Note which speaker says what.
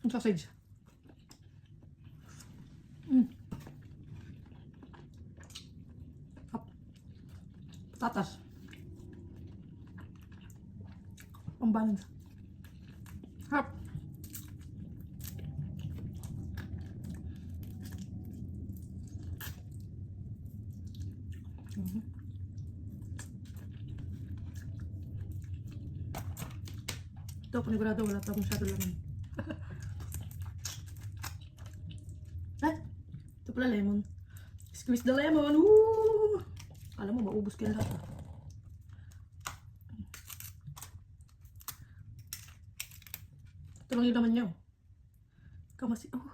Speaker 1: Yung sausage. Mm. Patatas. Ang balance. Harap. Ito, panigurado wala pa masyado laman. Ah, ito pala lemon. Squeeze the lemon. Woo! Alam mo, maubos ka lahat. Ito lang yung laman niya. Kamasi. Oh.